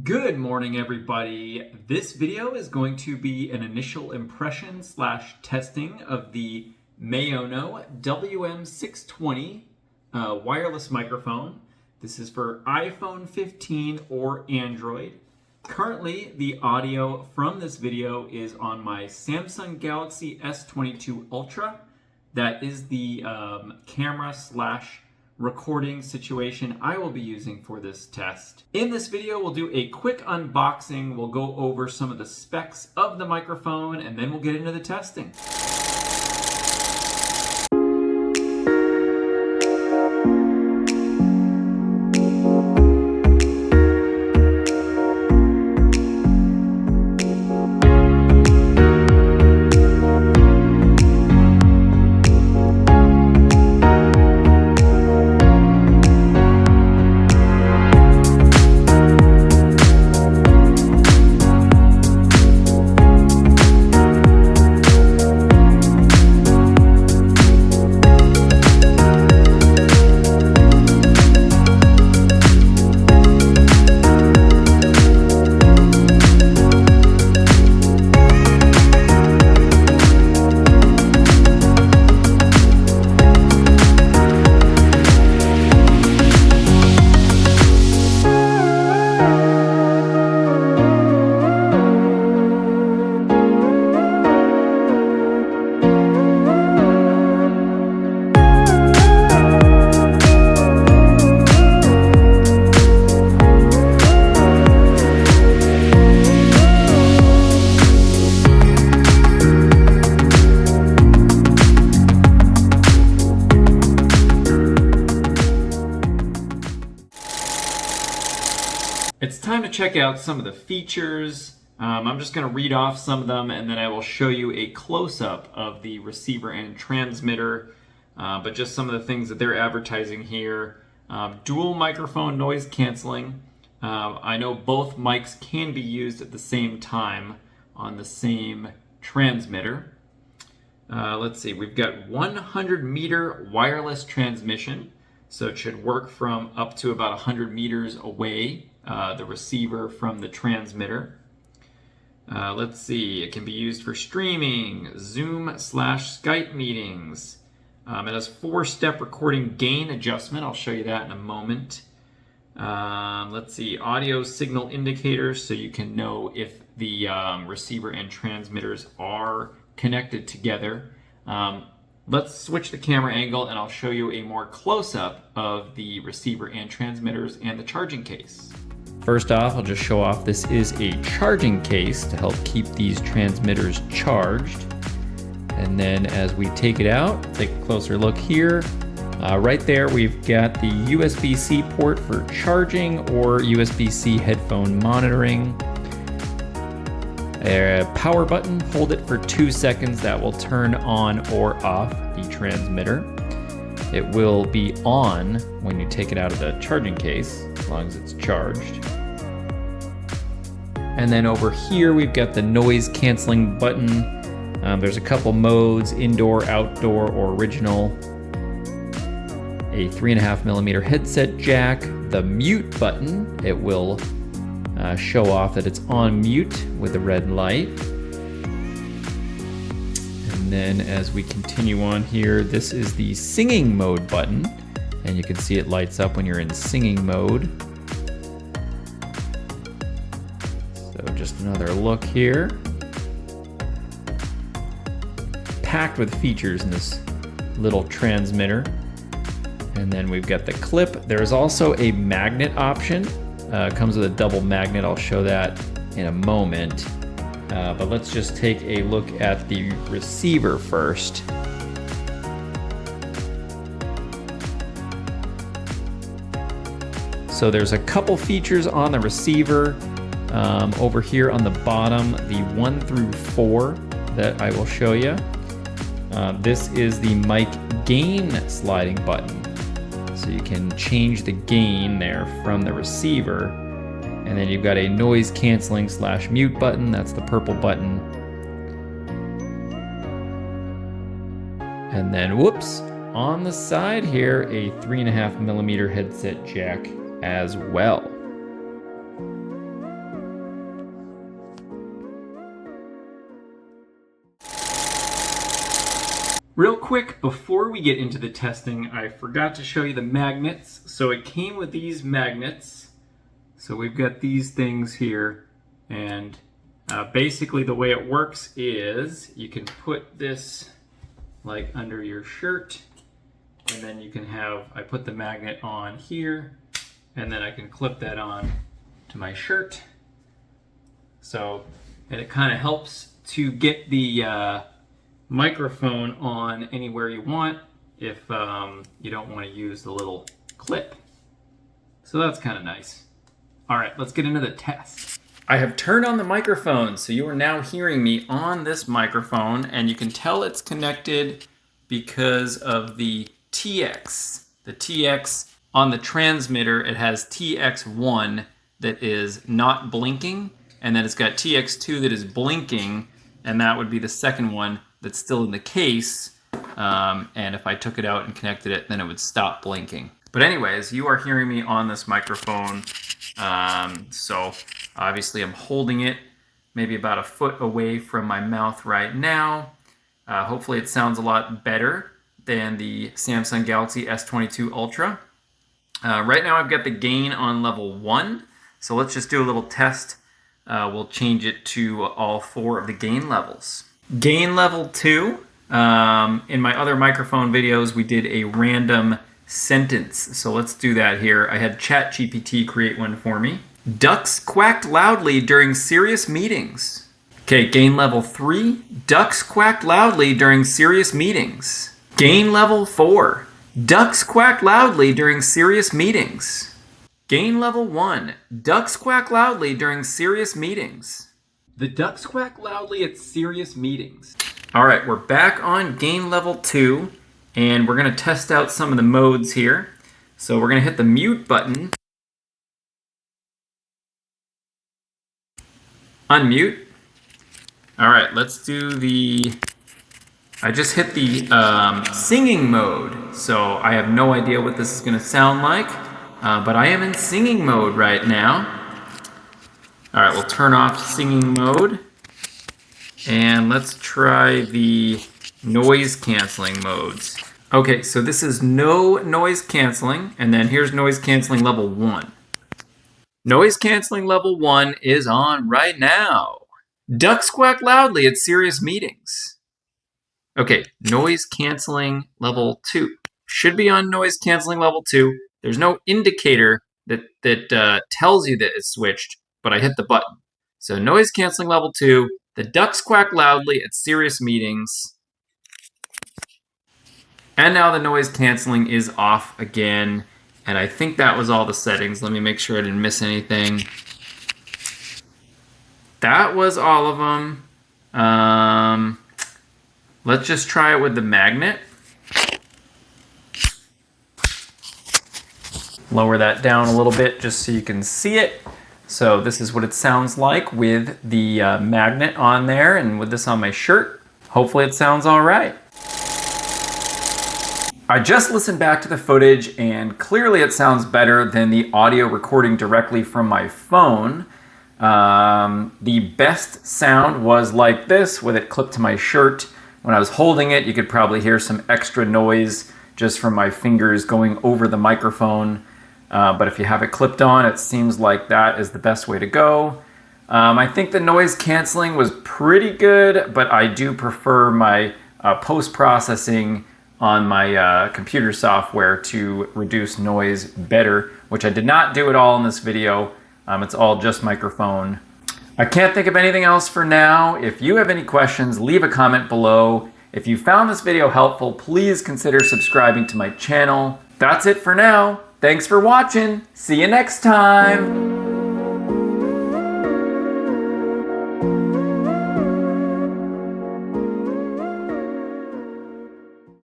Good morning, everybody. This video is going to be an initial impression / testing of the Maono WM620 wireless microphone. This is for iPhone 15 or Android. Currently, the audio from this video is on my Samsung Galaxy S22 Ultra. That is the camera / recording situation I will be using for this test. In this video, we'll do a quick unboxing. We'll go over some of the specs of the microphone, and then we'll get into the testing. It's time to check out some of the features. I'm just going to read off some of them, and then I will show you a close-up of the receiver and transmitter, but just some of the things that they're advertising here. Dual microphone noise canceling. I know both mics can be used at the same time on the same transmitter. Let's see, we've got 100-meter wireless transmission, so it should work from up to about 100 meters away. The receiver from the transmitter. Let's see, it can be used for streaming, Zoom / Skype meetings. It has 4-step recording gain adjustment. I'll show you that in a moment. Let's see, audio signal indicators, so you can know if the receiver and transmitters are connected together. Let's switch the camera angle and I'll show you a more close-up of the receiver and transmitters and the charging case. First off, I'll just show off this is a charging case to help keep these transmitters charged. And then as we take it out, take a closer look here. Right there, we've got the USB-C port for charging or USB-C headphone monitoring. A power button, hold it for 2 seconds. That will turn on or off the transmitter. It will be on when you take it out of the charging case, as long as it's charged. And then over here, we've got the noise canceling button. There's a couple modes, indoor, outdoor, or original. A 3.5mm headset jack. The mute button, it will show off that it's on mute with a red light. And then as we continue on here, this is the singing mode button, and you can see it lights up when you're in singing mode. So just another look here. Packed with features in this little transmitter. And then we've got the clip. There's also a magnet option. Comes with a double magnet. I'll show that in a moment. But let's just take a look at the receiver first. So there's a couple features on the receiver. Over here on the bottom, the 1 through 4 that I will show you. This is the mic gain sliding button. So you can change the gain there from the receiver. And then you've got a noise canceling / mute button. That's the purple button. And then, whoops, on the side here, a 3.5mm headset jack as well. Real quick, before we get into the testing, I forgot to show you the magnets. So it came with these magnets. So we've got these things here, and basically the way it works is you can put this like under your shirt, and then you can have, I put the magnet on here, and then I can clip that on to my shirt. So, and it kind of helps to get the microphone on anywhere you want if you don't want to use the little clip. So that's kind of nice. All right, let's get into the test. I have turned on the microphone, so you are now hearing me on this microphone, and you can tell it's connected because of the TX. The TX on the transmitter, it has TX1 that is not blinking, and then it's got TX2 that is blinking, and that would be the second one that's still in the case. And if I took it out and connected it, then it would stop blinking. But anyways, you are hearing me on this microphone. So obviously I'm holding it maybe about a foot away from my mouth right now. Hopefully it sounds a lot better than the Samsung Galaxy S22 Ultra. Right now I've got the gain on level 1. So let's just do a little test. We'll change it to all 4 of the gain levels. Gain level 2. In my other microphone videos, we did a random sentence. So let's do that here. I had ChatGPT create one for me. Ducks quacked loudly during serious meetings. Okay, gain level 3. Ducks quacked loudly during serious meetings. Gain level 4. Ducks quack loudly during serious meetings. Gain level 1. Ducks quack loudly during serious meetings. The ducks quack loudly at serious meetings. All right, we're back on gain level 2, and we're gonna test out some of the modes here. So we're gonna hit the mute button. Unmute. All right, let's do the, I just hit the singing mode. So I have no idea what this is gonna sound like, but I am in singing mode right now. All right, we'll turn off singing mode. And let's try the noise canceling modes. Okay, so this is no noise canceling, and then here's noise canceling level 1. Noise canceling level 1 is on right now. Ducks quack loudly at serious meetings. Okay, noise canceling level 2. Should be on noise canceling level 2. There's no indicator that tells you that it's switched, but I hit the button. So noise canceling level 2, the ducks quack loudly at serious meetings. And now the noise canceling is off again. And I think that was all the settings. Let me make sure I didn't miss anything. That was all of them. Let's just try it with the magnet. Lower that down a little bit just so you can see it. So this is what it sounds like with the magnet on there and with this on my shirt. Hopefully it sounds all right. I just listened back to the footage and clearly it sounds better than the audio recording directly from my phone. The best sound was like this with it clipped to my shirt. When I was holding it, you could probably hear some extra noise just from my fingers going over the microphone. But if you have it clipped on, it seems like that is the best way to go. I think the noise canceling was pretty good, but I do prefer my post-processing on my computer software to reduce noise better, which I did not do at all in this video. It's all just microphone. I can't think of anything else for now. If you have any questions, leave a comment below. If you found this video helpful, please consider subscribing to my channel. That's it for now. Thanks for watching. See you next time.